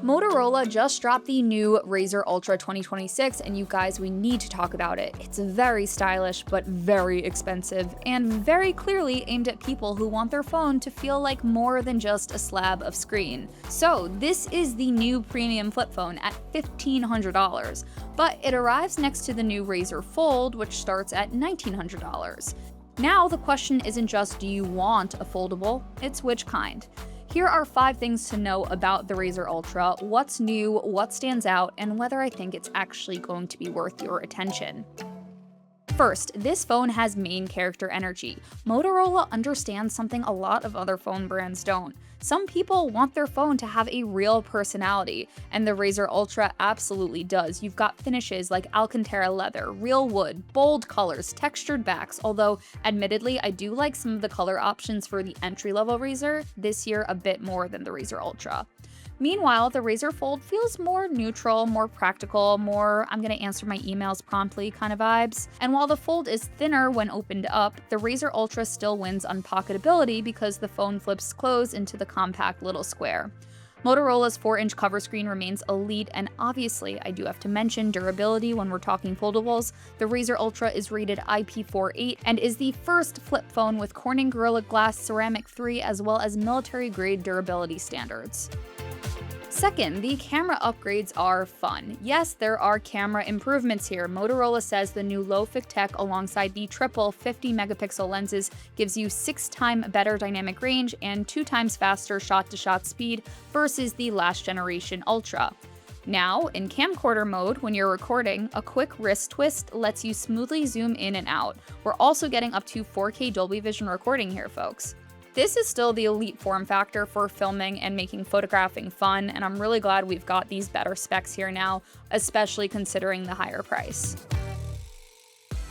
Motorola just dropped the new Razr Ultra 2026, and you guys, we need to talk about it. It's very stylish, but very expensive, and very clearly aimed at people who want their phone to feel like more than just a slab of screen. So this is the new premium flip phone at $1,500, but it arrives next to the new Razr Fold, which starts at $1,900. Now the question isn't just do you want a foldable, it's which kind. Here are 5 things to know about the Razr Ultra, what's new, what stands out, and whether I think it's actually going to be worth your attention. First, this phone has main character energy. Motorola understands something a lot of other phone brands don't. Some people want their phone to have a real personality, and the Razr Ultra absolutely does. You've got finishes like Alcantara leather, real wood, bold colors, textured backs, although admittedly I do like some of the color options for the entry-level Razr this year a bit more than the Razr Ultra. Meanwhile, the Razr Fold feels more neutral, more practical, more I'm gonna answer my emails promptly kind of vibes. And while the Fold is thinner when opened up, the Razr Ultra still wins on pocketability because the phone flips closed into the compact little square. Motorola's 4-inch cover screen remains elite, and obviously I do have to mention durability when we're talking foldables. The Razr Ultra is rated IP48 and is the first flip phone with Corning Gorilla Glass Ceramic 3 as well as military-grade durability standards. Second, the camera upgrades are fun. Yes, there are camera improvements here. Motorola says the new LOFIC tech alongside the triple 50-megapixel lenses gives you 6 times better dynamic range and 2 times faster shot-to-shot speed versus the last generation Ultra. Now, in camcorder mode, when you're recording, a quick wrist twist lets you smoothly zoom in and out. We're also getting up to 4K Dolby Vision recording here, folks. This is still the elite form factor for filming and making photographing fun, and I'm really glad we've got these better specs here now, especially considering the higher price.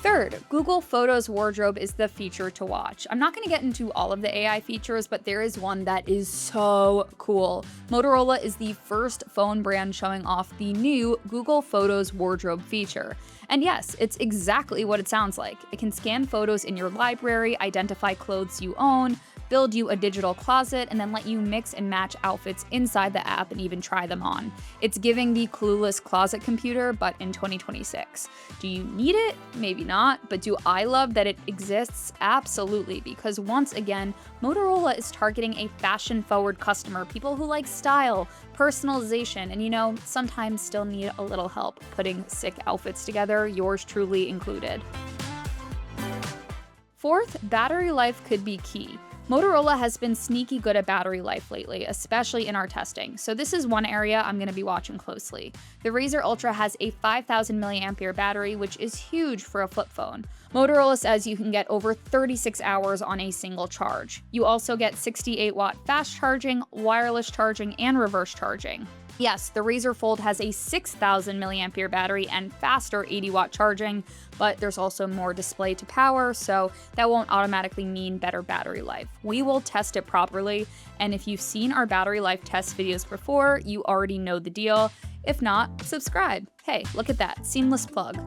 Third, Google Photos Wardrobe is the feature to watch. I'm not going to get into all of the AI features, but there is one that is so cool. Motorola is the first phone brand showing off the new Google Photos Wardrobe feature. And yes, it's exactly what it sounds like. It can scan photos in your library, identify clothes you own, build you a digital closet, and then let you mix and match outfits inside the app and even try them on. It's giving the Clueless closet computer, but in 2026. Do you need it? Maybe not, but do I love that it exists? Absolutely, because once again, Motorola is targeting a fashion-forward customer, people who like style, personalization, and sometimes still need a little help putting sick outfits together, yours truly included. Fourth, battery life could be key. Motorola has been sneaky good at battery life lately, especially in our testing, so this is one area I'm going to be watching closely. The Razr Ultra has a 5,000 mAh battery, which is huge for a flip phone. Motorola says you can get over 36 hours on a single charge. You also get 68-watt fast charging, wireless charging, and reverse charging. Yes, the Razr Fold has a 6,000 mAh battery and faster 80-watt charging, but there's also more display to power, so that won't automatically mean better battery life. We will test it properly, and if you've seen our battery life test videos before, you already know the deal. If not, subscribe. Hey, look at that, seamless plug.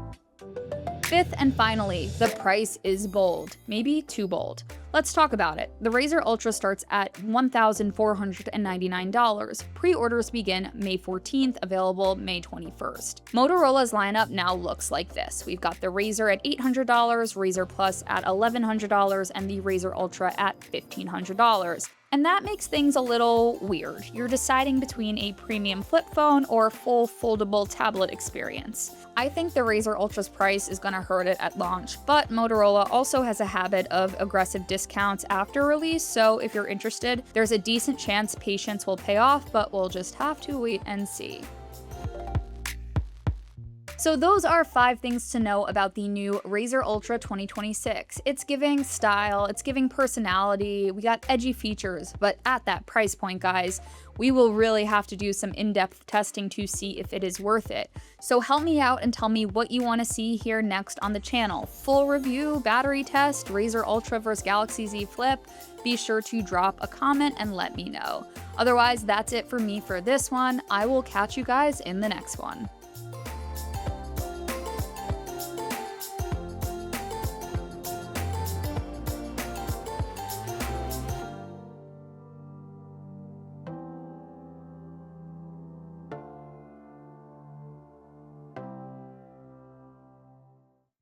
Fifth and finally, the price is bold, maybe too bold. Let's talk about it. The Razr Ultra starts at $1,499. Pre-orders begin May 14th, available May 21st. Motorola's lineup now looks like this. We've got the Razr at $800, Razr Plus at $1,100, and the Razr Ultra at $1,500. And that makes things a little weird. You're deciding between a premium flip phone or a full foldable tablet experience. I think the Razr Ultra's price is gonna hurt it at launch, but Motorola also has a habit of aggressive discounts after release, so if you're interested, there's a decent chance patience will pay off, but we'll just have to wait and see. So those are 5 things to know about the new Razr Ultra 2026. It's giving style, it's giving personality, we got edgy features, but at that price point, guys, we will really have to do some in-depth testing to see if it is worth it. So help me out and tell me what you want to see here next on the channel. Full review, battery test, Razr Ultra vs Galaxy Z Flip? Be sure to drop a comment and let me know. Otherwise, that's it for me for this one. I will catch you guys in the next one.